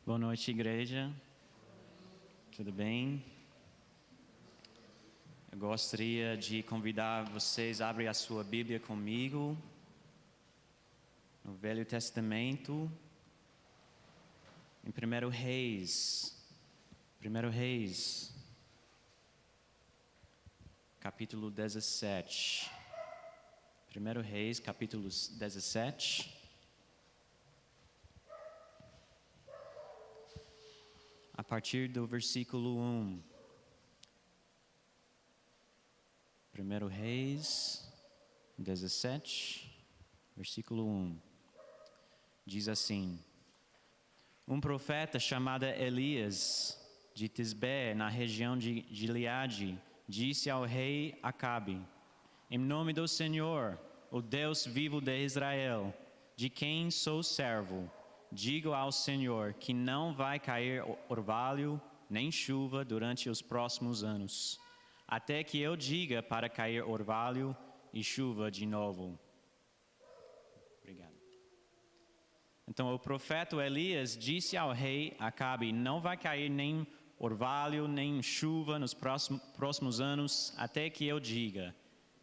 Boa noite, igreja. Tudo bem? Eu gostaria de convidar vocês a abrir a sua Bíblia comigo no Velho Testamento, em 1 Reis. 1 Reis, capítulo 17. 1 Reis, capítulo 17. A partir do versículo 1. 1 Reis 17, versículo 1. Diz assim: Um profeta chamado Elias, de Tisbé, na região de Gileade, disse ao rei Acabe: Em nome do Senhor, o Deus vivo de Israel, de quem sou servo, digo ao Senhor que não vai cair orvalho nem chuva durante os próximos anos, até que eu diga para cair orvalho e chuva de novo. Obrigado. Então o profeta Elias disse ao rei Acabe: Não vai cair nem orvalho nem chuva nos próximos anos, até que eu diga.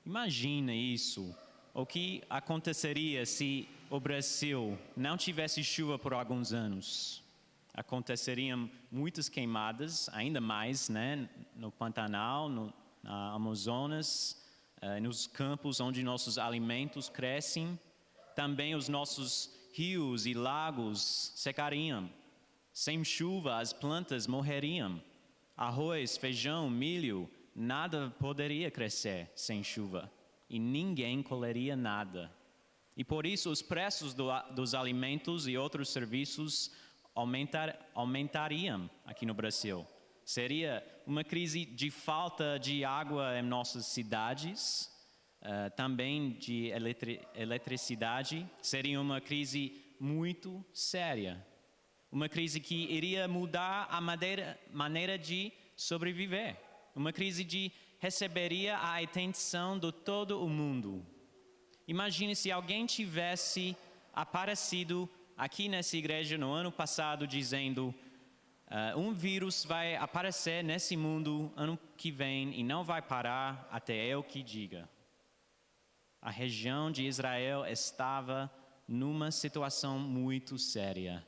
Imagina isso. O que aconteceria se o Brasil não tivesse chuva por alguns anos? Aconteceriam muitas queimadas, ainda mais, né, no Pantanal, na Amazonas, nos campos onde nossos alimentos crescem. Também os nossos rios e lagos secariam. Sem chuva, as plantas morreriam. Arroz, feijão, milho, nada poderia crescer sem chuva. E ninguém colheria nada. E por isso os preços dos alimentos e outros serviços aumentariam aqui no Brasil. Seria uma crise de falta de água em nossas cidades, também de eletricidade. Seria uma crise muito séria. Uma crise que iria mudar a maneira de sobreviver. Uma crise que receberia a atenção de todo o mundo. Imagine se alguém tivesse aparecido aqui nessa igreja no ano passado dizendo: um vírus vai aparecer nesse mundo ano que vem e não vai parar até eu que diga. A região de Israel estava numa situação muito séria.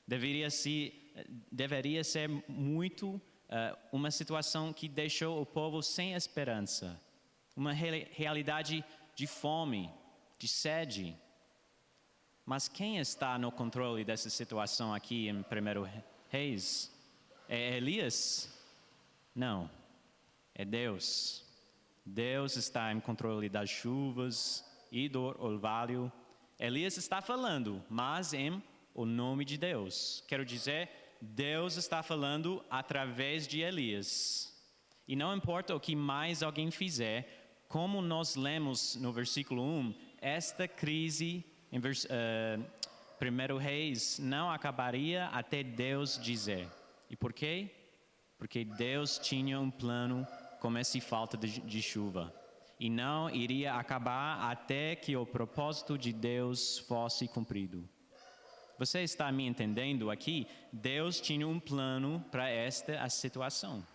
Deveria ser muito uma situação que deixou o povo sem esperança. Uma realidade de fome, de sede. Mas quem está no controle dessa situação aqui em 1 Reis? É Elias? Não, é Deus. Deus está em controle das chuvas e do orvalho. Elias está falando, mas em o nome de Deus. Quero dizer, Deus está falando através de Elias. E não importa o que mais alguém fizer, como nós lemos no versículo 1, esta crise em 1 Reis não acabaria até Deus dizer. E por quê? Porque Deus tinha um plano com essa falta de chuva. E não iria acabar até que o propósito de Deus fosse cumprido. Você está me entendendo aqui? Deus tinha um plano para esta situação.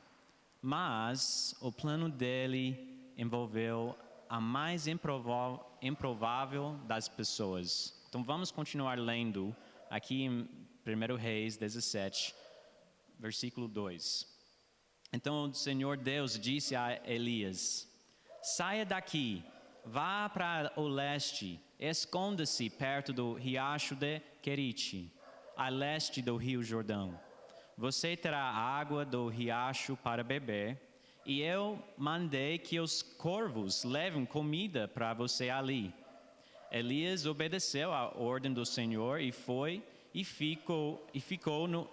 Mas o plano dele envolveu a mais improvável das pessoas. Então vamos continuar lendo aqui em 1 Reis 17, versículo 2. Então o Senhor Deus disse a Elias: Saia daqui, vá para o leste, esconda-se perto do riacho de Querite, a leste do rio Jordão. Você terá água do riacho para beber, e eu mandei que os corvos levem comida para você ali. Elias obedeceu à ordem do Senhor e foi e ficou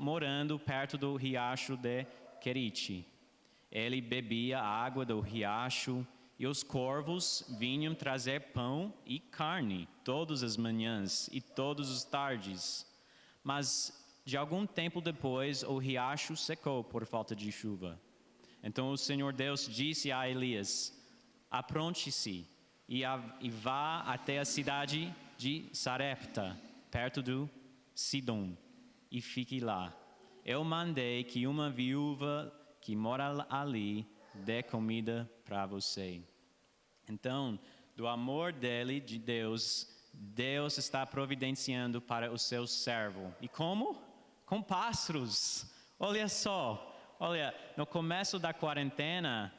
morando perto do riacho de Querite. Ele bebia a água do riacho, e os corvos vinham trazer pão e carne todas as manhãs e todas as tardes. Mas de algum tempo depois, o riacho secou por falta de chuva. Então o Senhor Deus disse a Elias: Apronte-se e vá até a cidade de Sarepta, perto do Sidom, e fique lá. eu mandei que uma viúva que mora ali dê comida para você. Então, do amor dele, de Deus, Deus está providenciando para o seu servo. E como? Com pássaros. Olha só, no começo da quarentena,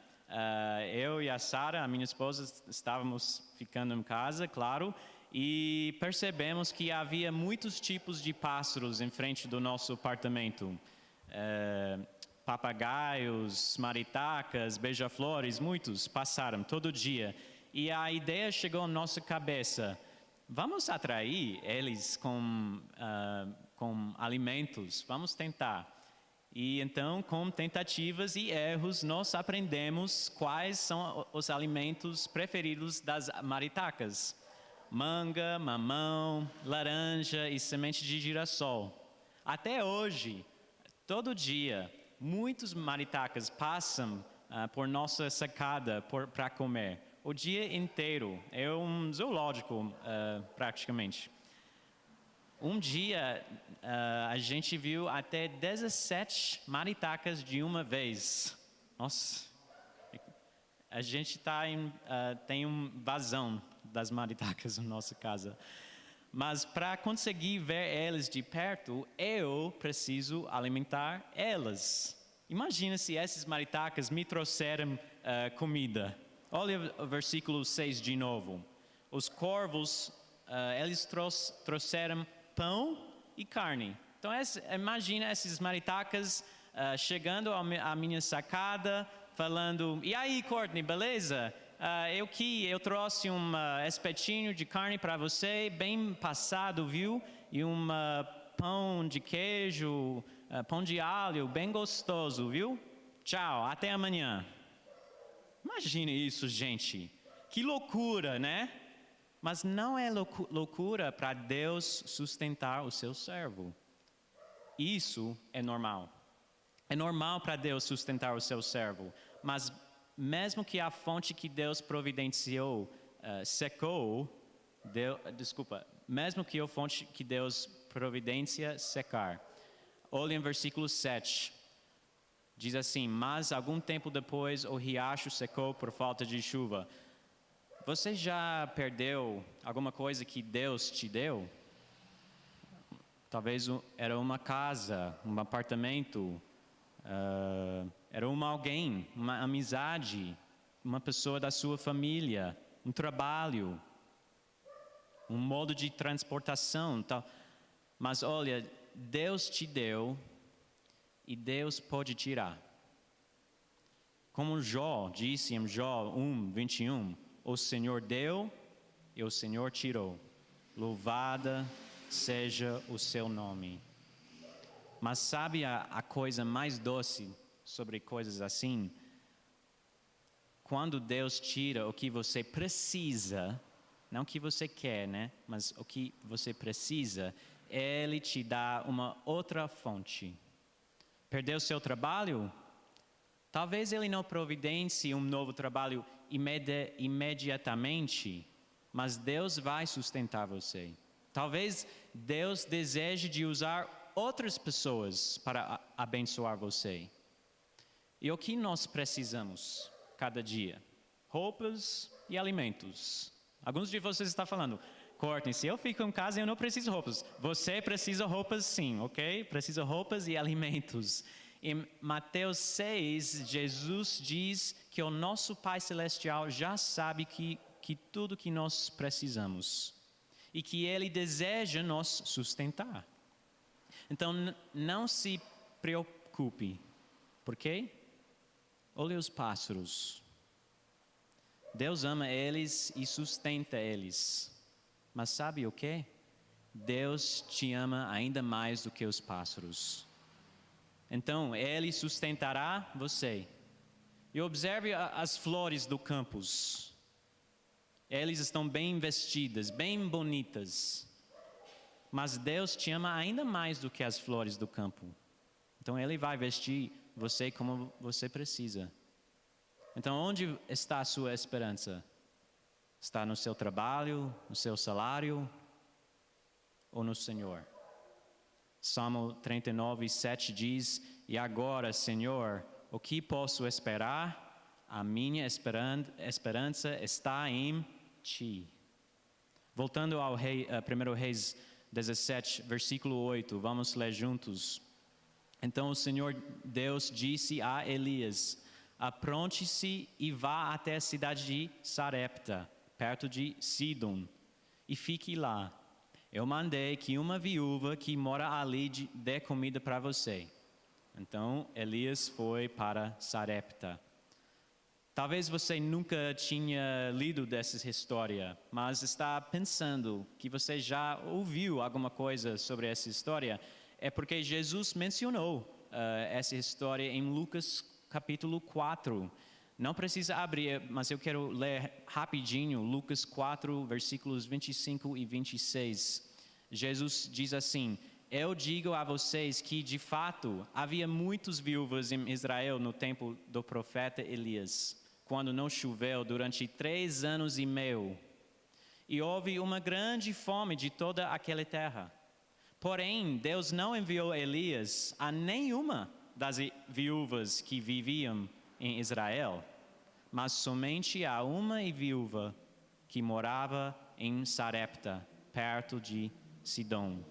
eu e a Sara, a minha esposa, estávamos ficando em casa, claro, e percebemos que havia muitos tipos de pássaros em frente do nosso apartamento. Papagaios, maritacas, beija-flores, muitos passaram todo dia. E a ideia chegou à nossa cabeça: vamos atrair eles com alimentos, vamos tentar. E então, com tentativas e erros, nós aprendemos quais são os alimentos preferidos das maritacas: manga, mamão, laranja e semente de girassol. Até hoje, todo dia, muitos maritacas passam por nossa sacada para comer. O dia inteiro. É um zoológico, praticamente. Um dia, a gente viu até 17 maritacas de uma vez. Nossa, a gente tem uma invasão das maritacas na nossa casa. Mas para conseguir ver elas de perto, eu preciso alimentar elas. Imagina se essas maritacas me trouxeram comida. Olha o versículo 6 de novo. Os corvos, eles trouxeram pão e carne. Então, imagina essas maritacas chegando à minha sacada, falando: e aí, Courtney, beleza? Eu trouxe um espetinho de carne para você, bem passado, viu? E pão de queijo, pão de alho, bem gostoso, viu? Tchau, até amanhã. Imagine isso, gente. Que loucura, né? Mas não é loucura para Deus sustentar o seu servo. Isso é normal. É normal para Deus sustentar o seu servo. Mas mesmo que a fonte que Deus providenciou secou, mesmo que a fonte que Deus providencia secar. Olhem o versículo 7. Diz assim: mas algum tempo depois o riacho secou por falta de chuva. Você já perdeu alguma coisa que Deus te deu? Talvez era uma casa, um apartamento, era alguém, uma amizade, uma pessoa da sua família, um trabalho, um modo de transportação. Tal. Mas olha, Deus te deu e Deus pode tirar. Como Jó disse em Jó 1:21, o Senhor deu e o Senhor tirou. Louvada seja o seu nome. Mas sabe a coisa mais doce sobre coisas assim? Quando Deus tira o que você precisa, não o que você quer, né? Mas o que você precisa, Ele te dá uma outra fonte. Perdeu seu trabalho? Talvez Ele não providencie um novo trabalho imediatamente, mas Deus vai sustentar você. Talvez Deus deseje de usar outras pessoas para abençoar você. E o que nós precisamos cada dia? Roupas e alimentos. Alguns de vocês estão falando: Courtney, se eu fico em casa eu não preciso de roupas. Você precisa de roupas sim, ok? Precisa de roupas e alimentos. Em Mateus 6, Jesus diz que o nosso Pai Celestial já sabe que tudo que nós precisamos e que Ele deseja nos sustentar. Então, não se preocupe, ok? Olhe os pássaros. Deus ama eles e sustenta eles. Mas sabe o que? Deus te ama ainda mais do que os pássaros. Então, Ele sustentará você. E observe as flores do campus. Elas estão bem vestidas, bem bonitas. Mas Deus te ama ainda mais do que as flores do campo. Então, Ele vai vestir você como você precisa. Então, onde está a sua esperança? Está no seu trabalho, no seu salário ou no Senhor? Salmo 39, 7 diz: E agora, Senhor, o que posso esperar? A minha esperança está em Ti. Voltando ao 1 Reis 17, versículo 8, vamos ler juntos. Então o Senhor Deus disse a Elias: Apronte-se e vá até a cidade de Sarepta, perto de Sidom, e fique lá. Eu mandei que uma viúva que mora ali dê comida para você. Então Elias foi para Sarepta. Talvez você nunca tinha lido dessa história, mas está pensando que você já ouviu alguma coisa sobre essa história. É porque Jesus mencionou essa história em Lucas capítulo 4. Não precisa abrir, mas eu quero ler rapidinho Lucas 4, versículos 25 e 26. Jesus diz assim: Eu digo a vocês que, de fato, havia muitas viúvas em Israel no tempo do profeta Elias, quando não choveu durante 3 anos e meio. E houve uma grande fome de toda aquela terra. Porém, Deus não enviou Elias a nenhuma das viúvas que viviam em Israel, mas somente a uma viúva que morava em Sarepta, perto de Sidom.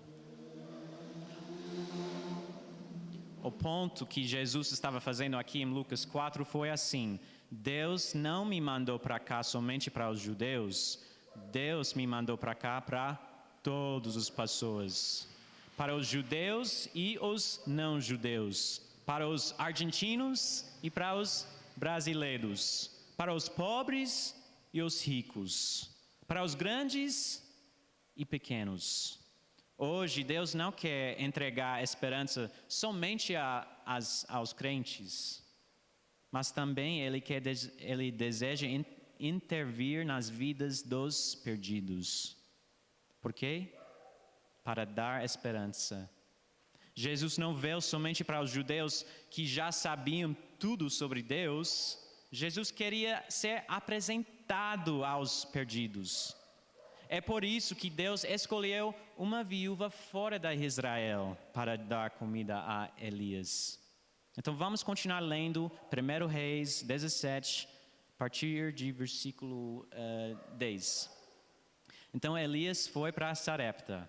O ponto que Jesus estava fazendo aqui em Lucas 4 foi assim: Deus não me mandou para cá somente para os judeus, Deus me mandou para cá para todas as pessoas. Para os judeus e os não judeus, para os argentinos e para os brasileiros, para os pobres e os ricos, para os grandes e pequenos. Hoje, Deus não quer entregar esperança somente aos crentes, mas também Ele deseja intervir nas vidas dos perdidos. Por quê? Para dar esperança. Jesus não veio somente para os judeus que já sabiam tudo sobre Deus. Jesus queria ser apresentado aos perdidos. É por isso que Deus escolheu uma viúva fora de Israel para dar comida a Elias. Então vamos continuar lendo 1 Reis 17, a partir de versículo 10. Então Elias foi para Sarepta.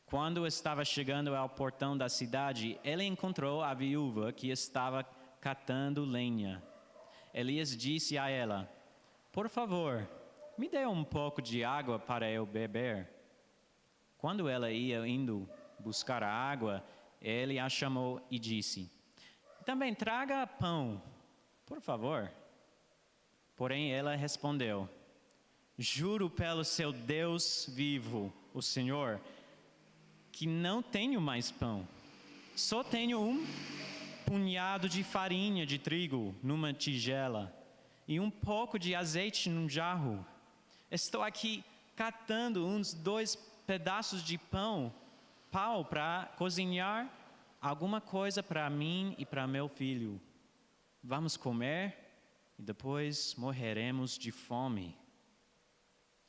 Quando estava chegando ao portão da cidade, ele encontrou a viúva que estava catando lenha. Elias disse a ela: Por favor, me dê um pouco de água para eu beber. Quando ela ia indo buscar a água, ele a chamou e disse: Também traga pão, por favor. Porém ela respondeu: Juro pelo seu Deus vivo, o Senhor, que não tenho mais pão. Só tenho um punhado de farinha de trigo numa tigela e um pouco de azeite num jarro. Estou aqui catando uns 2 pedaços de pau para cozinhar alguma coisa para mim e para meu filho. Vamos comer e depois morreremos de fome.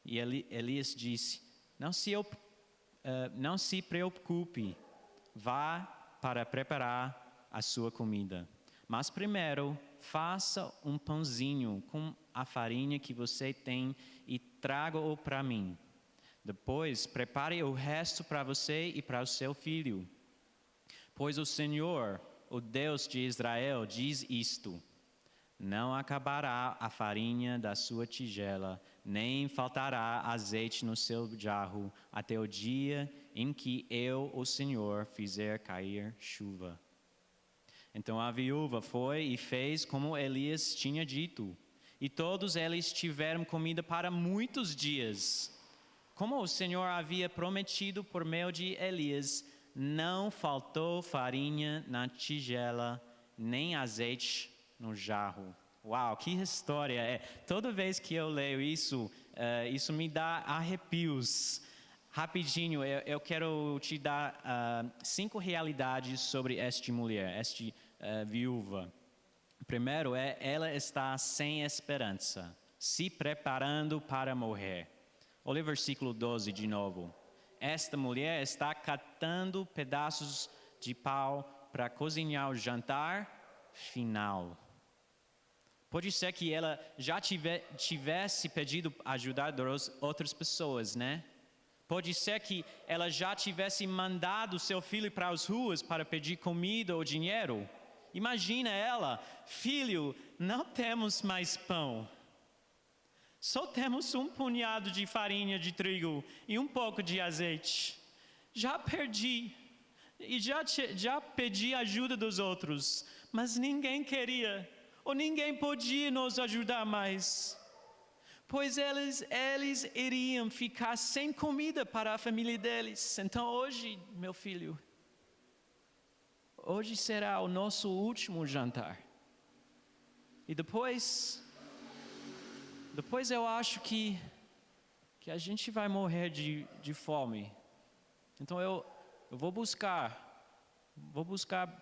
E Elias disse: Não se preocupe, vá para preparar a sua comida. Mas primeiro, faça um pãozinho com a farinha que você tem e traga-o para mim. Depois, prepare o resto para você e para o seu filho. Pois o Senhor, o Deus de Israel, diz isto: Não acabará a farinha da sua tigela, nem faltará azeite no seu jarro, até o dia em que eu, o Senhor, fizer cair chuva. Então a viúva foi e fez como Elias tinha dito, e todos eles tiveram comida para muitos dias. Como o Senhor havia prometido por meio de Elias, não faltou farinha na tigela, nem azeite no jarro. Uau, que história! Toda vez que eu leio isso, isso me dá arrepios. Rapidinho, eu quero te dar 5 realidades sobre esta mulher, esta viúva. Primeiro ela está sem esperança, se preparando para morrer. Olha o versículo 12 de novo. esta mulher está catando pedaços de pau para cozinhar o jantar final. Pode ser que ela já tivesse pedido ajuda das outras pessoas, né? Pode ser que ela já tivesse mandado seu filho para as ruas para pedir comida ou dinheiro. Imagina ela, filho, não temos mais pão. Só temos um punhado de farinha de trigo e um pouco de azeite. Já perdi e já pedi ajuda dos outros, mas ninguém queria ou ninguém podia nos ajudar mais. Pois eles iriam ficar sem comida para a família deles. Então hoje, meu filho, hoje será o nosso último jantar. E depois eu acho que a gente vai morrer de fome. Então eu vou buscar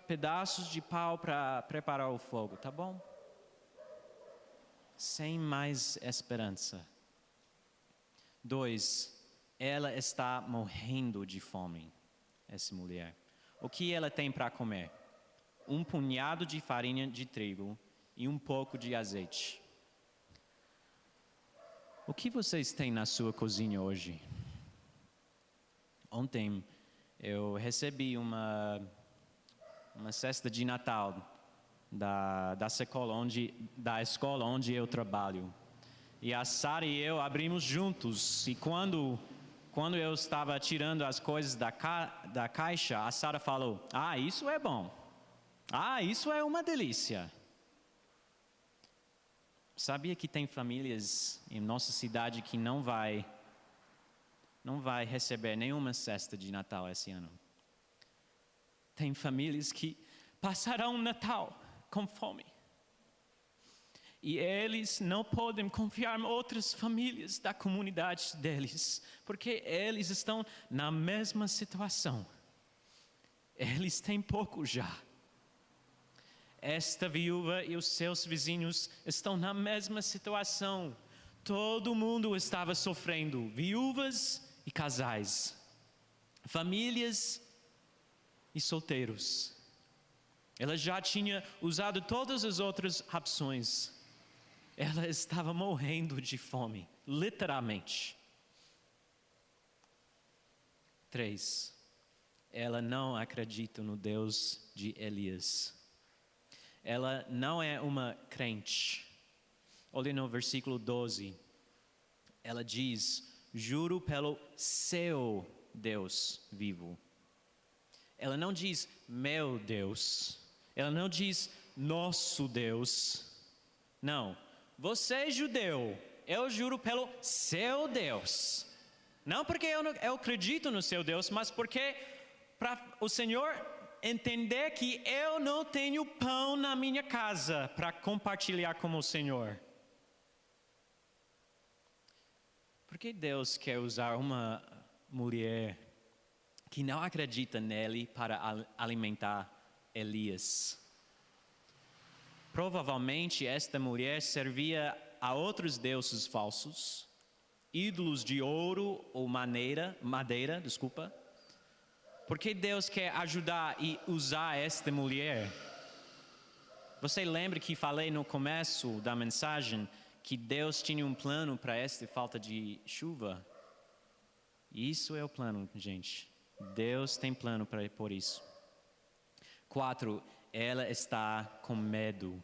pedaços de pau para preparar o fogo, tá bom? Sem mais esperança. 2, ela está morrendo de fome, essa mulher. O que ela tem para comer? Um punhado de farinha de trigo e um pouco de azeite. O que vocês têm na sua cozinha hoje? Ontem eu recebi uma cesta de Natal da escola onde eu trabalho. E a Sara e eu abrimos juntos. E quando eu estava tirando as coisas da caixa, a Sara falou: "Ah, isso é bom. Ah, isso é uma delícia." Sabia que tem famílias em nossa cidade que não vai receber nenhuma cesta de Natal esse ano? Tem famílias que passarão o Natal com fome. E eles não podem confiar em outras famílias da comunidade deles, porque eles estão na mesma situação. Eles têm pouco já. Esta viúva e os seus vizinhos estão na mesma situação. Todo mundo estava sofrendo, viúvas e casais, famílias e solteiros. Ela já tinha usado todas as outras opções. Ela estava morrendo de fome, literalmente. 3, ela não acredita no Deus de Elias. Ela não é uma crente. Olha no versículo 12. Ela diz: "Juro pelo seu Deus vivo." Ela não diz meu Deus. Ela não diz nosso Deus. Não. Você é judeu. Eu juro pelo seu Deus. Não porque eu acredito no seu Deus, mas porque para o Senhor entender que eu não tenho pão na minha casa para compartilhar com o Senhor. Por que Deus quer usar uma mulher que não acredita nele para alimentar Elias? Provavelmente esta mulher servia a outros deuses falsos, ídolos de ouro ou madeira, Por que Deus quer ajudar e usar esta mulher? Você lembra que falei no começo da mensagem que Deus tinha um plano para esta falta de chuva? Isso é o plano, gente. Deus tem plano por isso. 4, ela está com medo.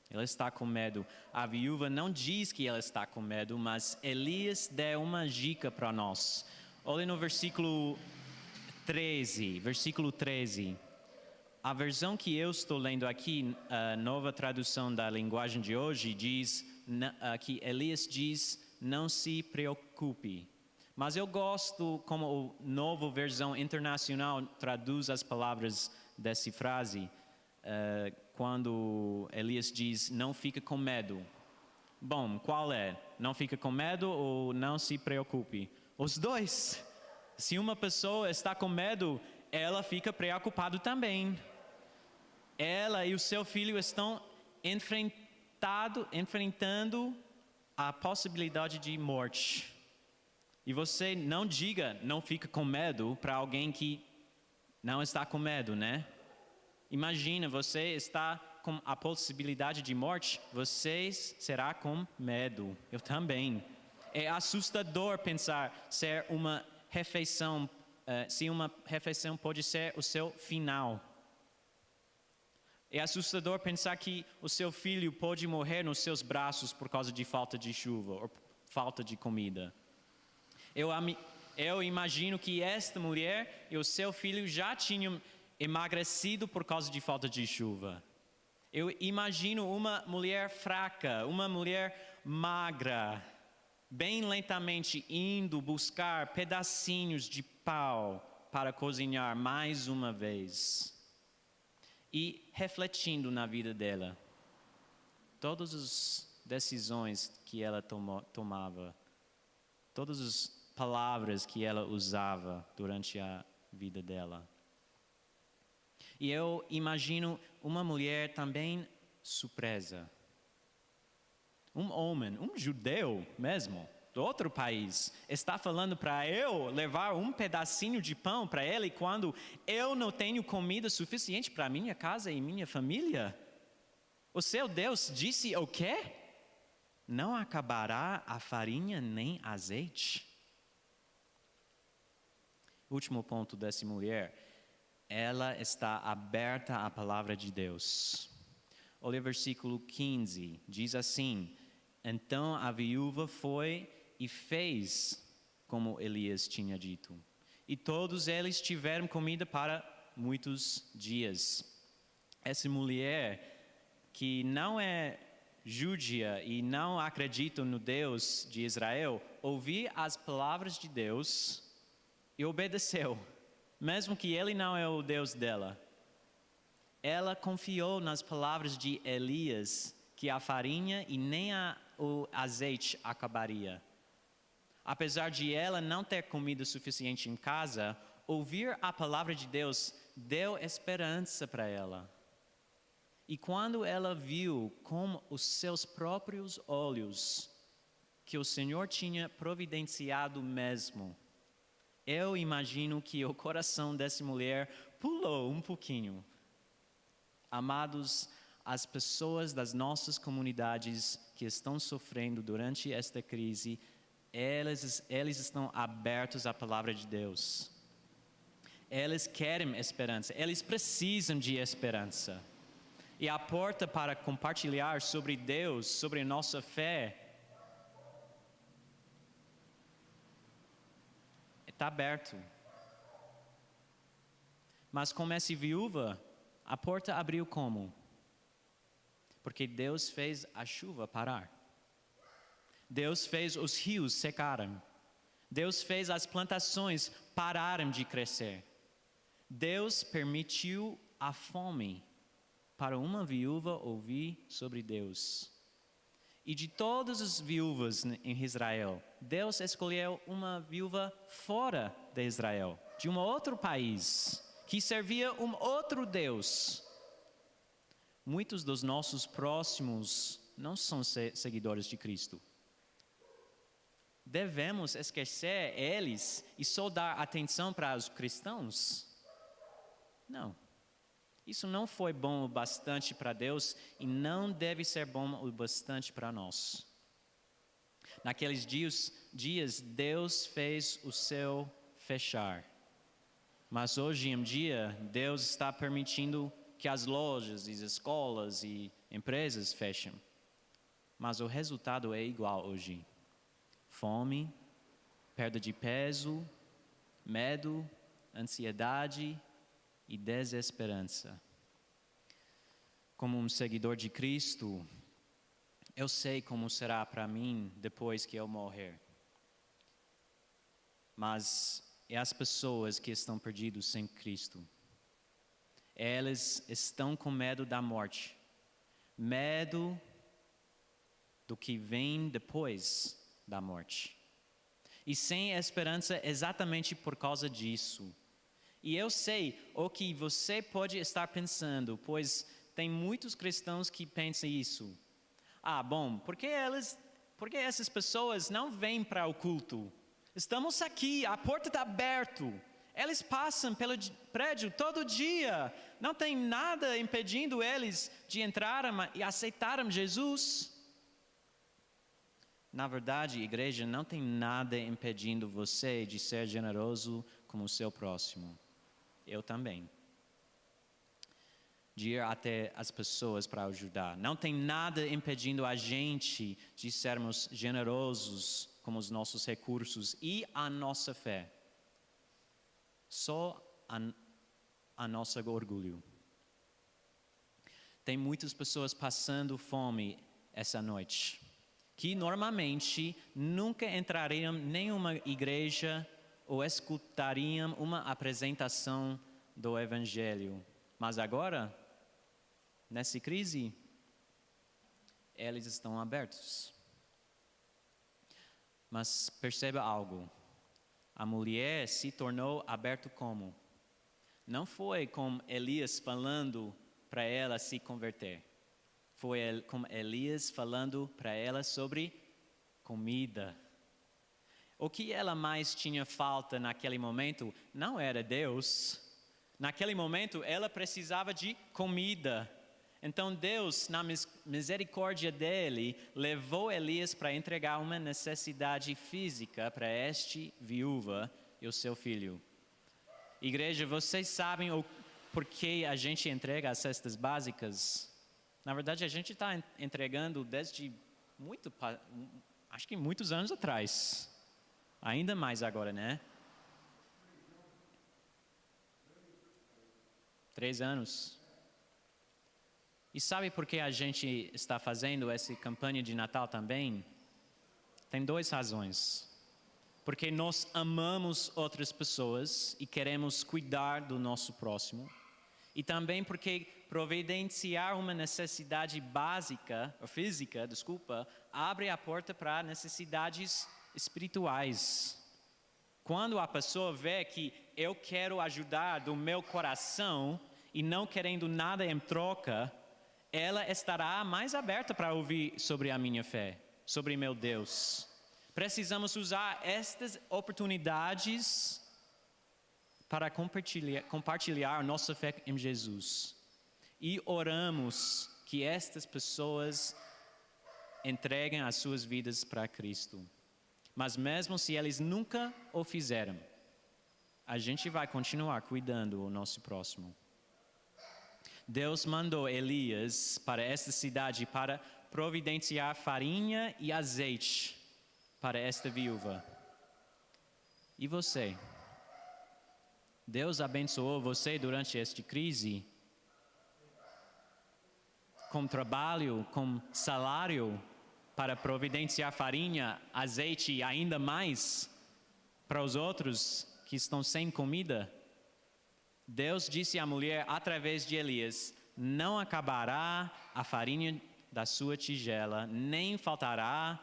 Ela está com medo. A viúva não diz que ela está com medo, mas Elias deu uma dica para nós. Olha no versículo 13. A versão que eu estou lendo aqui, a nova tradução da linguagem de hoje, diz que Elias diz: "Não se preocupe." Mas eu gosto como a nova versão internacional traduz as palavras dessa frase, quando Elias diz: "Não fica com medo." Bom, qual é? Não fica com medo ou não se preocupe? Os dois. Se uma pessoa está com medo, ela fica preocupada também. Ela e o seu filho estão enfrentando a possibilidade de morte. E você não diga, não fica com medo para alguém que não está com medo, né? Imagina, você está com a possibilidade de morte, você será com medo. Eu também. É assustador pensar se uma refeição pode ser o seu final. É assustador pensar que o seu filho pode morrer nos seus braços por causa de falta de chuva ou falta de comida. Eu imagino que esta mulher e o seu filho já tinham emagrecido por causa de falta de chuva. Eu imagino uma mulher fraca, uma mulher magra, bem lentamente indo buscar pedacinhos de pau para cozinhar mais uma vez. E refletindo na vida dela, todas as decisões que ela tomava, todas as palavras que ela usava durante a vida dela. E eu imagino uma mulher também surpresa. Um homem, um judeu mesmo, de outro país, está falando para eu levar um pedacinho de pão para ele quando eu não tenho comida suficiente para minha casa e minha família? O seu Deus disse o quê? Não acabará a farinha nem azeite. Último ponto dessa mulher, ela está aberta à palavra de Deus. Olha o versículo 15, diz assim: então a viúva foi e fez como Elias tinha dito. E todos eles tiveram comida para muitos dias. Essa mulher que não é judia e não acredita no Deus de Israel, ouviu as palavras de Deus e obedeceu, mesmo que ele não é o Deus dela. Ela confiou nas palavras de Elias que a farinha e nem o azeite acabaria. Apesar de ela não ter comida suficiente em casa, ouvir a palavra de Deus deu esperança para ela. E quando ela viu com os seus próprios olhos que o Senhor tinha providenciado mesmo, eu imagino que o coração dessa mulher pulou um pouquinho. Amados, as pessoas das nossas comunidades que estão sofrendo durante esta crise, eles estão abertos à palavra de Deus. Eles querem esperança, eles precisam de esperança. E a porta para compartilhar sobre Deus, sobre nossa fé, está aberto. Mas como essa viúva, a porta abriu como? Porque Deus fez a chuva parar. Deus fez os rios secarem. Deus fez as plantações pararem de crescer. Deus permitiu a fome para uma viúva ouvir sobre Deus. E de todas as viúvas em Israel, Deus escolheu uma viúva fora de Israel, de um outro país, que servia um outro Deus. Muitos dos nossos próximos não são seguidores de Cristo. Devemos esquecer eles e só dar atenção para os cristãos? Não. Isso não foi bom o bastante para Deus e não deve ser bom o bastante para nós. Naqueles dias, Deus fez o seu fechar. Mas hoje em dia, Deus está permitindo que as lojas, as escolas e empresas fechem. Mas o resultado é igual hoje. Fome, perda de peso, medo, ansiedade e desesperança. Como um seguidor de Cristo, eu sei como será para mim depois que eu morrer. Mas é as pessoas que estão perdidas sem Cristo. Elas estão com medo da morte. Medo do que vem depois da morte. E sem esperança exatamente por causa disso. E eu sei o que você pode estar pensando, pois tem muitos cristãos que pensam isso. Bom, por que essas pessoas não vêm para o culto? Estamos aqui, a porta está aberta. Eles passam pelo prédio todo dia. Não tem nada impedindo eles de entrarem e aceitarem Jesus. Na verdade, igreja, não tem nada impedindo você de ser generoso com o seu próximo. Eu também. De ir até as pessoas para ajudar. Não tem nada impedindo a gente de sermos generosos com os nossos recursos e a nossa fé. Só a nosso orgulho. Tem muitas pessoas passando fome essa noite, que normalmente nunca entrariam em nenhuma igreja ou escutariam uma apresentação do Evangelho. Mas agora, nessa crise, eles estão abertos. Mas perceba algo. A mulher se tornou aberta como? Não foi como Elias falando para ela se converter. Foi como Elias falando para ela sobre comida. O que ela mais tinha falta naquele momento não era Deus. Naquele momento ela precisava de comida. Então Deus, na misericórdia dele, levou Elias para entregar uma necessidade física para esta viúva e o seu filho. Igreja, vocês sabem por que a gente entrega as cestas básicas? Na verdade, a gente está entregando desde acho que muitos anos atrás. Ainda mais agora, né? 3 anos. E sabe por que a gente está fazendo essa campanha de Natal também? Tem 2 razões. Porque nós amamos outras pessoas e queremos cuidar do nosso próximo. E também porque providenciar uma necessidade básica, ou física, abre a porta para necessidades espirituais. Quando a pessoa vê que eu quero ajudar do meu coração e não querendo nada em troca, ela estará mais aberta para ouvir sobre a minha fé, sobre meu Deus. Precisamos usar estas oportunidades para compartilhar nossa fé em Jesus. E oramos que estas pessoas entreguem as suas vidas para Cristo. Mas mesmo se eles nunca o fizeram, a gente vai continuar cuidando do nosso próximo. Deus mandou Elias para esta cidade para providenciar farinha e azeite para esta viúva. E você? Deus abençoou você durante esta crise? Com trabalho, com salário, para providenciar farinha, azeite e ainda mais para os outros que estão sem comida? Deus disse à mulher através de Elias: não acabará a farinha da sua tigela, nem faltará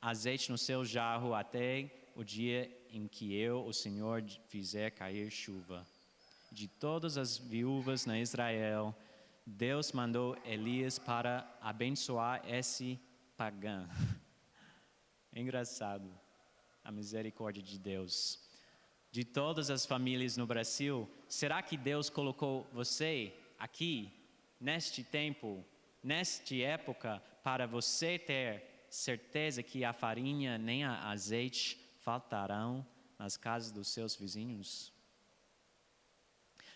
azeite no seu jarro até o dia em que eu, o Senhor, fizer cair chuva. De todas as viúvas na Israel, Deus mandou Elias para abençoar esse pagão. É engraçado a misericórdia de Deus. De todas as famílias no Brasil, será que Deus colocou você aqui, neste tempo, nesta época, para você ter certeza que a farinha nem a azeite faltarão nas casas dos seus vizinhos?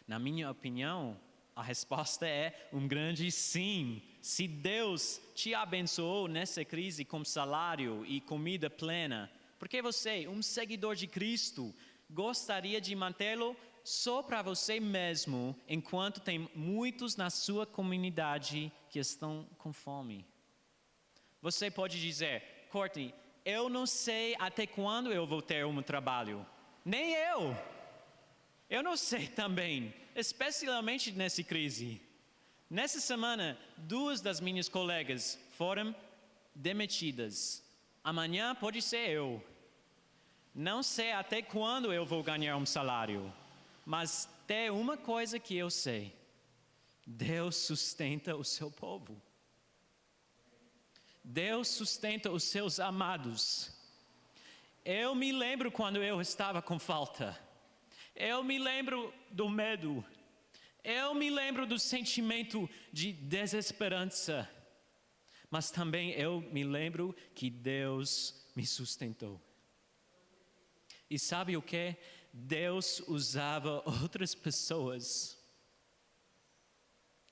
Na minha opinião, a resposta é um grande sim. Se Deus te abençoou nessa crise com salário e comida plena, por que você, um seguidor de Cristo, gostaria de mantê-lo só para você mesmo, enquanto tem muitos na sua comunidade que estão com fome? Você pode dizer: Courtney, eu não sei até quando eu vou ter um trabalho. Nem eu. Eu não sei também, especialmente nessa crise. Nessa semana, 2 das minhas colegas foram demitidas. Amanhã pode ser eu. Não sei até quando eu vou ganhar um salário, mas tem uma coisa que eu sei: Deus sustenta o seu povo. Deus sustenta os seus amados. Eu me lembro quando eu estava com falta. Eu me lembro do medo. Eu me lembro do sentimento de desesperança. Mas também eu me lembro que Deus me sustentou. E sabe o que? Deus usava outras pessoas,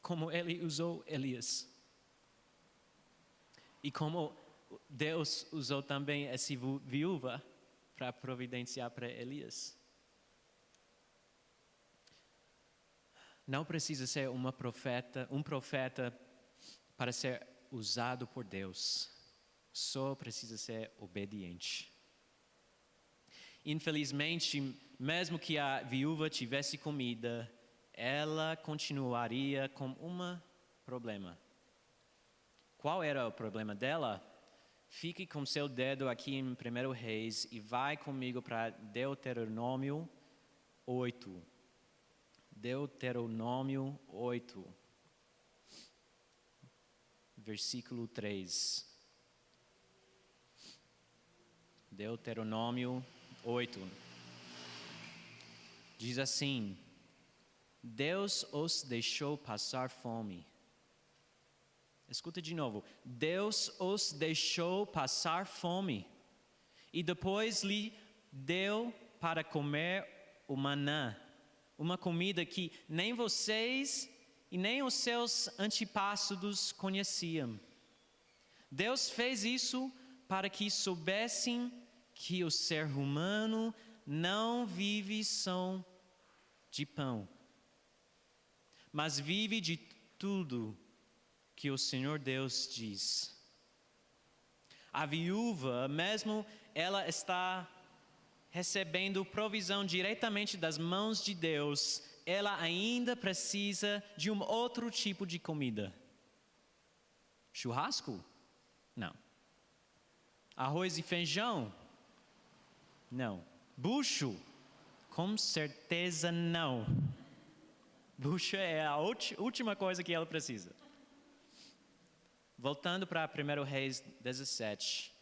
como Ele usou Elias. E como Deus usou também essa viúva para providenciar para Elias. Não precisa ser um profeta para ser usado por Deus. Só precisa ser obediente. Infelizmente, mesmo que a viúva tivesse comida, ela continuaria com um problema. Qual era o problema dela? Fique com seu dedo aqui em 1 Reis e vai comigo para Deuteronômio 8. Deuteronômio 8, versículo 3. Deuteronômio 8. Diz assim: Deus os deixou passar fome. Escuta de novo. Deus os deixou passar fome e depois lhe deu para comer o maná, uma comida que nem vocês e nem os seus antepassados conheciam. Deus fez isso para que soubessem que o ser humano não vive só de pão, mas vive de tudo que o Senhor Deus diz. A viúva, mesmo ela está recebendo provisão diretamente das mãos de Deus, ela ainda precisa de um outro tipo de comida. Churrasco? Não. Arroz e feijão? Não. Bucho? Com certeza não. Bucho é a última coisa que ela precisa. Voltando para 1 Reis 17,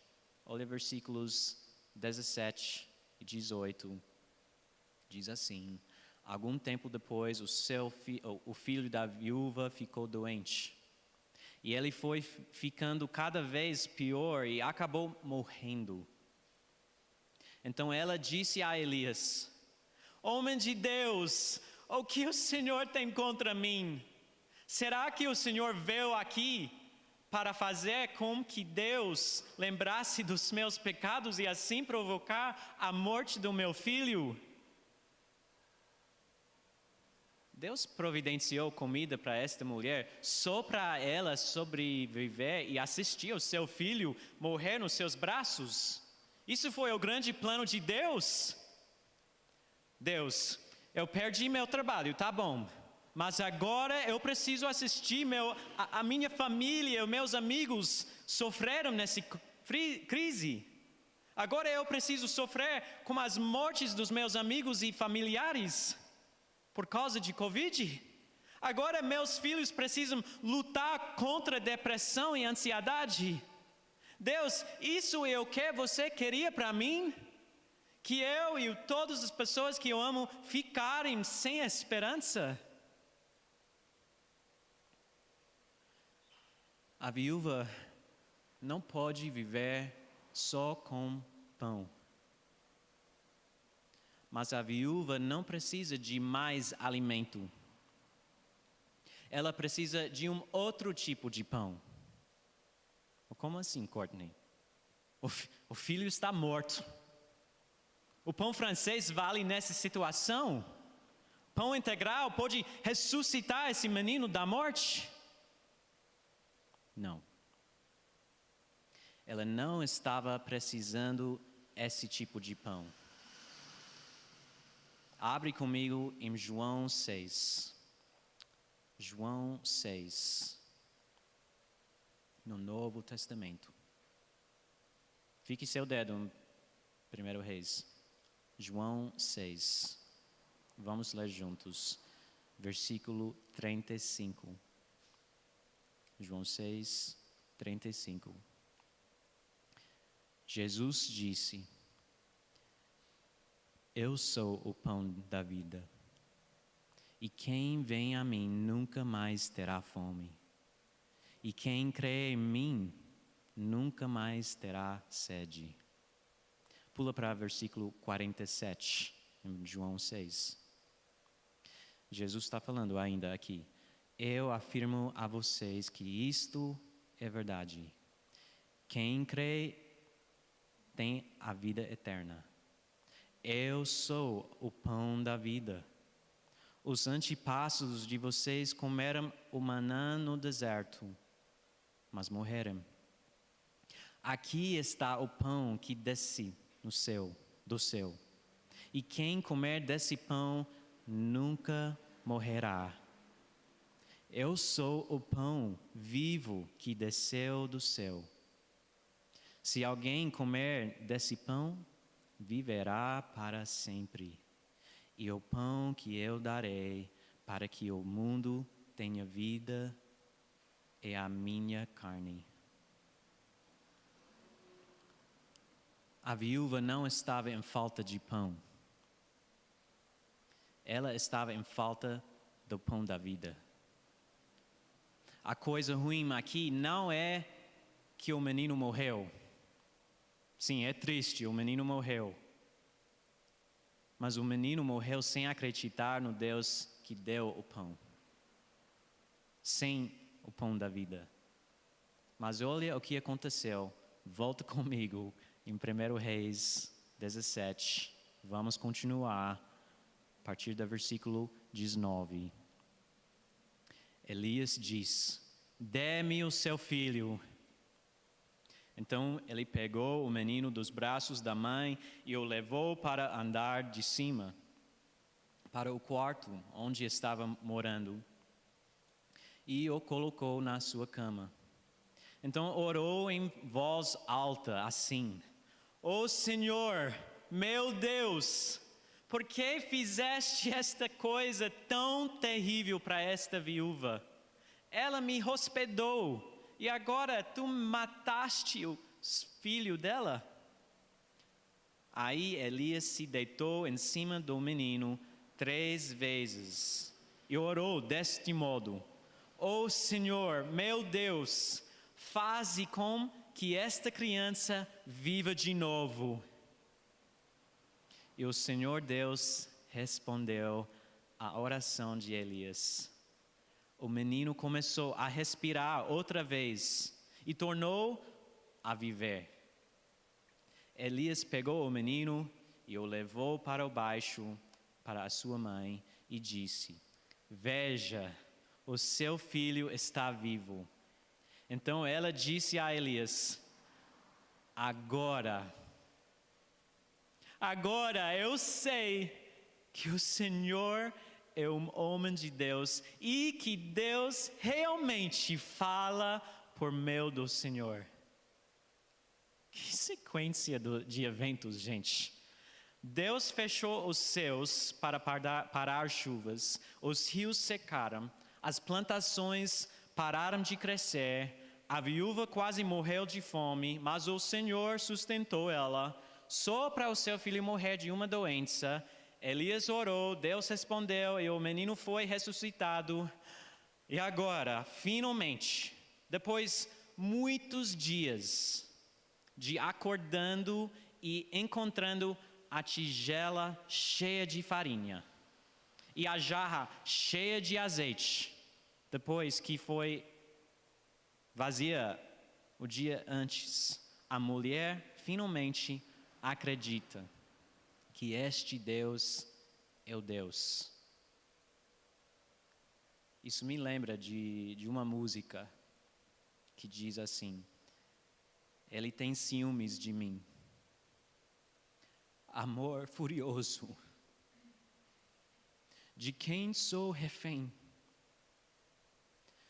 olha versículos 17 e 18. Diz assim: algum tempo depois, o filho da viúva ficou doente. E ele foi ficando cada vez pior e acabou morrendo. Então ela disse a Elias: homem de Deus, o que o Senhor tem contra mim? Será que o Senhor veio aqui para fazer com que Deus lembrasse dos meus pecados e assim provocar a morte do meu filho? Deus providenciou comida para esta mulher só para ela sobreviver e assistir ao seu filho morrer nos seus braços. Isso foi o grande plano de Deus? Deus, eu perdi meu trabalho, tá bom. Mas agora eu preciso assistir a minha família, os meus amigos sofreram nessa crise. Agora eu preciso sofrer com as mortes dos meus amigos e familiares por causa de Covid. Agora meus filhos precisam lutar contra a depressão e a ansiedade. Deus, isso é o que você queria para mim? Que eu e todas as pessoas que eu amo ficarem sem esperança? A viúva não pode viver só com pão. Mas a viúva não precisa de mais alimento. Ela precisa de um outro tipo de pão. Como assim, Courtney? O filho está morto. O pão francês vale nessa situação? Pão integral pode ressuscitar esse menino da morte? Não. Ela não estava precisando esse tipo de pão. Abre comigo em João 6. João 6. No Novo Testamento. Fique seu dedo em 1 Reis. João 6. Vamos ler juntos. Versículo 35. João 6, 35. Jesus disse: Eu sou o pão da vida. E quem vem a mim nunca mais terá fome. E quem crê em mim nunca mais terá sede. Pula para o versículo 47, em João 6. Jesus está falando ainda aqui. Eu afirmo a vocês que isto é verdade. Quem crê tem a vida eterna. Eu sou o pão da vida. Os antepassados de vocês comeram o maná no deserto, mas morreram. Aqui está o pão que desce do céu. E quem comer desse pão nunca morrerá. Eu sou o pão vivo que desceu do céu. Se alguém comer desse pão, viverá para sempre. E o pão que eu darei para que o mundo tenha vida é a minha carne. A viúva não estava em falta de pão. Ela estava em falta do pão da vida. A coisa ruim aqui não é que o menino morreu. Sim, é triste, o menino morreu. Mas o menino morreu sem acreditar no Deus que deu o pão. Sem o pão da vida. Mas olha o que aconteceu. Volta comigo em 1 Reis 17. Vamos continuar a partir do versículo 19. Elias diz: dê-me o seu filho. Então ele pegou o menino dos braços da mãe e o levou para andar de cima, para o quarto onde estava morando, e o colocou na sua cama. Então orou em voz alta, assim: ó Senhor, meu Deus, por que fizeste esta coisa tão terrível para esta viúva? Ela me hospedou. E agora tu mataste o filho dela? Aí Elias se deitou em cima do menino 3 vezes e orou deste modo: ó Senhor, meu Deus, faze com que esta criança viva de novo. E o Senhor Deus respondeu à oração de Elias. O menino começou a respirar outra vez e tornou a viver. Elias pegou o menino e o levou para o baixo, para a sua mãe, e disse: veja, o seu filho está vivo. Então ela disse a Elias: agora eu sei que o Senhor é um homem de Deus e que Deus realmente fala por meio do Senhor. Que sequência de eventos, gente. Deus fechou os céus para parar chuvas, os rios secaram, as plantações pararam de crescer, a viúva quase morreu de fome, mas o Senhor sustentou ela, só para o seu filho morrer de uma doença. Elias orou, Deus respondeu e o menino foi ressuscitado. E agora, finalmente, depois muitos dias de acordando e encontrando a tigela cheia de farinha e a jarra cheia de azeite, depois que foi vazia o dia antes, a mulher finalmente acredita que este Deus é o Deus. Isso me lembra de uma música que diz assim: ele tem ciúmes de mim, amor furioso, de quem sou refém,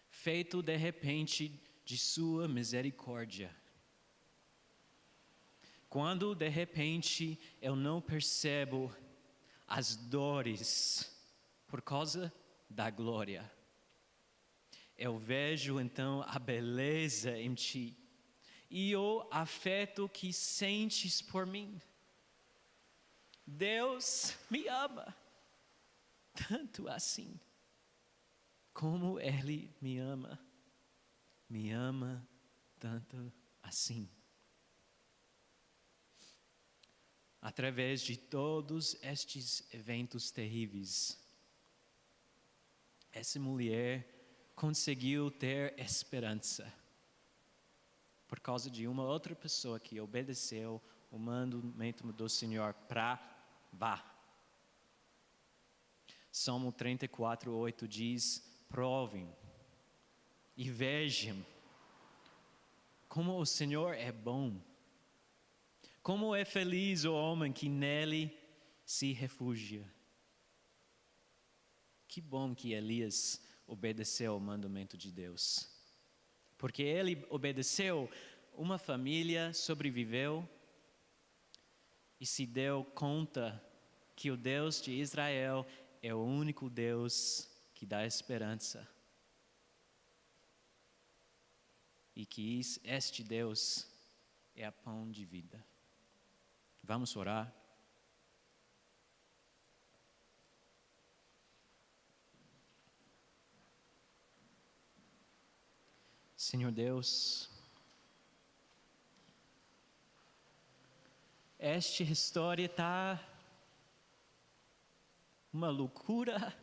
feito de repente de sua misericórdia. Quando de repente eu não percebo as dores por causa da glória, eu vejo então a beleza em ti e o afeto que sentes por mim. Deus me ama tanto assim como Ele me ama tanto assim. Através de todos estes eventos terríveis, essa mulher conseguiu ter esperança por causa de uma outra pessoa que obedeceu o mandamento do Senhor para vá. Salmo 34:8 diz: provem e vejam como o Senhor é bom, como é feliz o homem que nele se refugia. Que bom que Elias obedeceu ao mandamento de Deus. Porque ele obedeceu, uma família sobreviveu e se deu conta que o Deus de Israel é o único Deus que dá esperança. E que este Deus é a pão de vida. Vamos orar? Senhor Deus, esta história está uma loucura,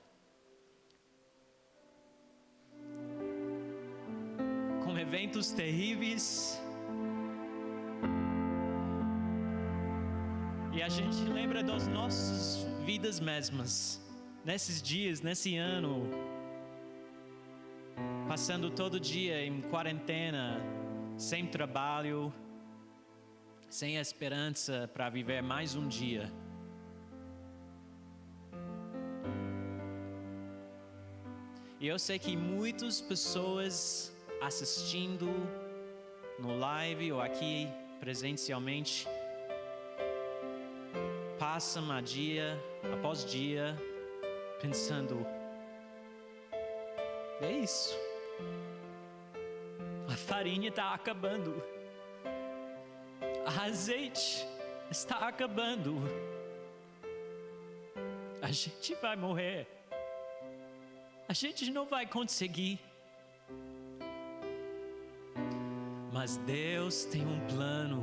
com eventos terríveis, e a gente lembra das nossas vidas mesmas, nesses dias, nesse ano, passando todo dia em quarentena, sem trabalho, sem esperança para viver mais um dia. E eu sei que muitas pessoas assistindo no live ou aqui presencialmente passam a dia após dia pensando: é isso. A farinha está acabando. O azeite está acabando. A gente vai morrer. A gente não vai conseguir. Mas Deus tem um plano.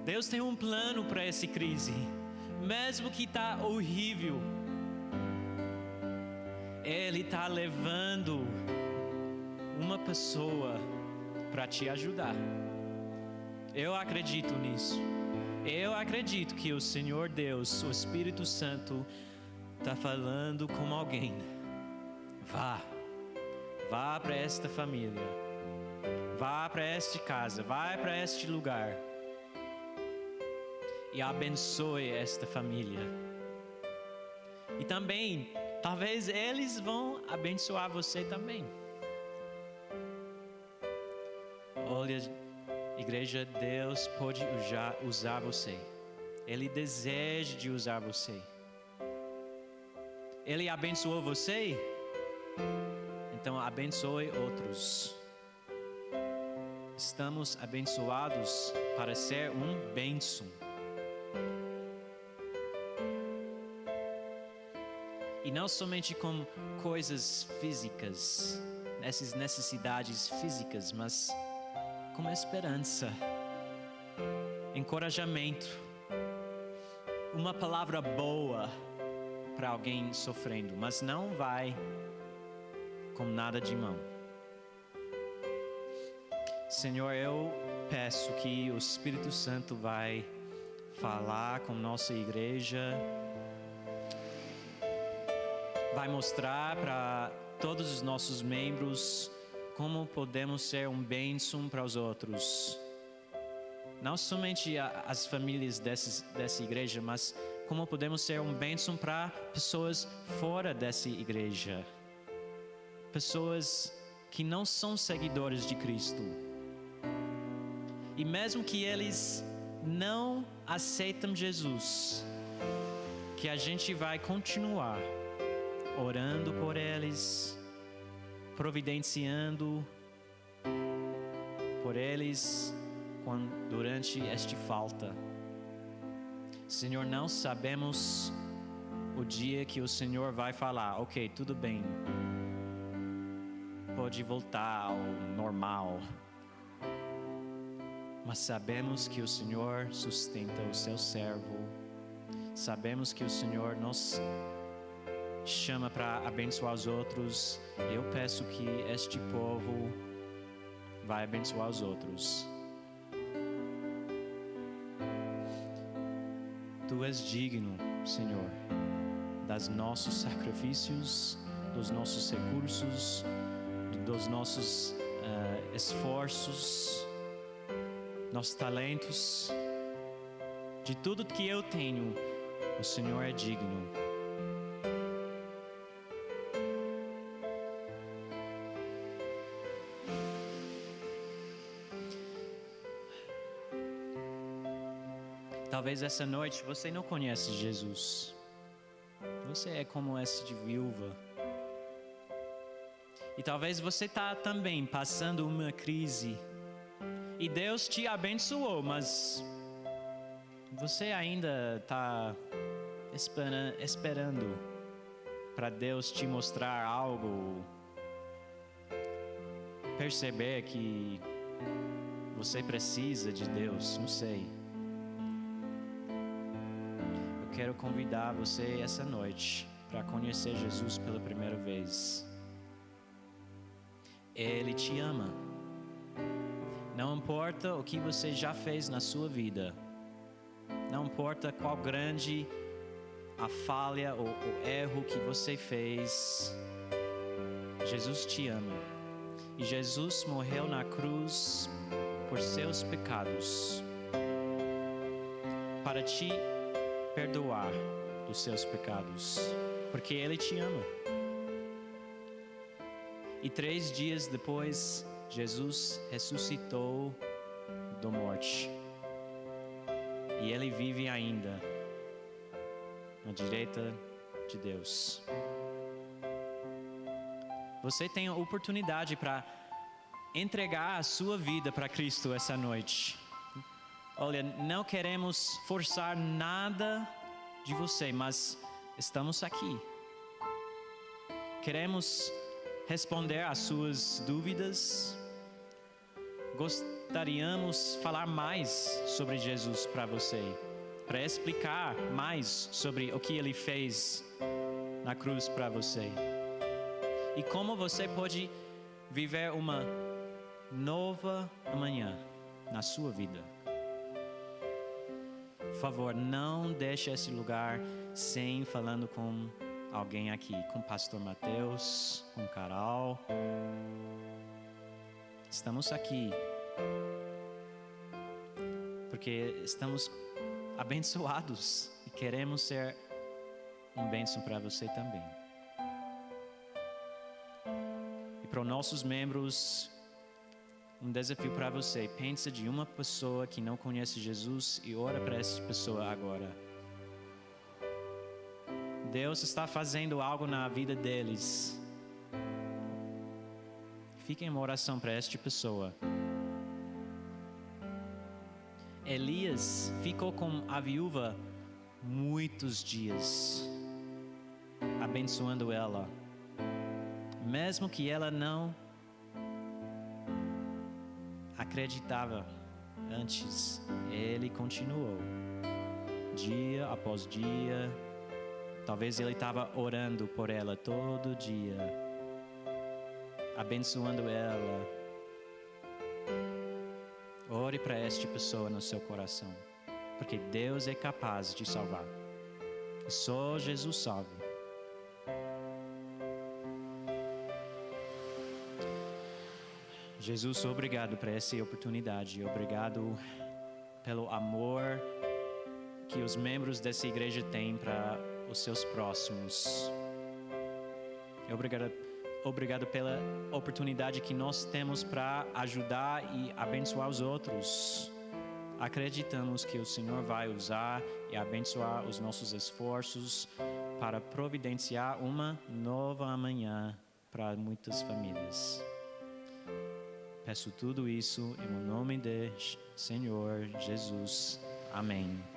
Deus tem um plano para essa crise. Mesmo que está horrível, Ele está levando uma pessoa para te ajudar. Eu acredito nisso. Eu acredito que o Senhor Deus, o Espírito Santo, está falando com alguém. Vá para esta família. Vá para esta casa. Vá para este lugar. E abençoe esta família. E também, talvez eles vão abençoar você também. Olha, igreja, Deus pode usar você. Ele deseja de usar você. Ele abençoou você? Então abençoe outros. Estamos abençoados para ser um bênção. E não somente com coisas físicas, essas necessidades físicas, mas com esperança, encorajamento, uma palavra boa para alguém sofrendo, mas não vai com nada de mão. Senhor, eu peço que o Espírito Santo vai falar com nossa igreja, vai mostrar para todos os nossos membros como podemos ser um bênção para os outros. Não somente as famílias dessa igreja, mas como podemos ser um bênção para pessoas fora dessa igreja. Pessoas que não são seguidores de Cristo. E mesmo que eles não aceitam Jesus, que a gente vai continuar orando por eles, providenciando por eles durante esta falta. Senhor, não sabemos o dia que o Senhor vai falar, ok, tudo bem, pode voltar ao normal. Mas sabemos que o Senhor sustenta o seu servo. Sabemos que o Senhor nos chama para abençoar os outros. Eu peço que este povo vai abençoar os outros. Tu és digno, Senhor, dos nossos sacrifícios, dos nossos recursos, dos nossos esforços, nossos talentos, de tudo que eu tenho, o Senhor é digno. Talvez essa noite você não conhece Jesus. Você é como essa de viúva. E talvez você está também passando uma crise. E Deus te abençoou, mas você ainda está esperando para Deus te mostrar algo. Perceber que você precisa de Deus, não sei. Eu quero convidar você essa noite para conhecer Jesus pela primeira vez. Ele te ama. Não importa o que você já fez na sua vida. Não importa qual grande a falha ou o erro que você fez. Jesus te ama. E Jesus morreu na cruz por seus pecados. Para te perdoar dos seus pecados. Porque Ele te ama. E 3 dias depois, Jesus ressuscitou da morte. E Ele vive ainda na direita de Deus. Você tem a oportunidade para entregar a sua vida para Cristo essa noite. Olha, não queremos forçar nada de você, mas estamos aqui. Queremos responder às suas dúvidas. Gostaríamos falar mais sobre Jesus para você, para explicar mais sobre o que Ele fez na cruz para você e como você pode viver uma nova manhã na sua vida. Por favor, não deixe esse lugar sem falando com alguém aqui, com o pastor Mateus, com Carol. Estamos aqui porque estamos abençoados e queremos ser um bênção para você também. E para os nossos membros, um desafio para você: pensa de uma pessoa que não conhece Jesus e ora para essa pessoa agora. Deus está fazendo algo na vida deles. Fique em uma oração para esta pessoa. Elias ficou com a viúva muitos dias, abençoando ela. Mesmo que ela não acreditava antes, ele continuou. Dia após dia. Talvez ele estava orando por ela todo dia, abençoando ela. Ore para esta pessoa no seu coração, porque Deus é capaz de salvar. E só Jesus salva. Jesus, obrigado por essa oportunidade. Obrigado pelo amor que os membros dessa igreja têm para os seus próximos. Obrigado pela oportunidade que nós temos para ajudar e abençoar os outros. Acreditamos que o Senhor vai usar e abençoar os nossos esforços para providenciar uma nova amanhã para muitas famílias. Peço tudo isso em nome de Senhor Jesus. Amém.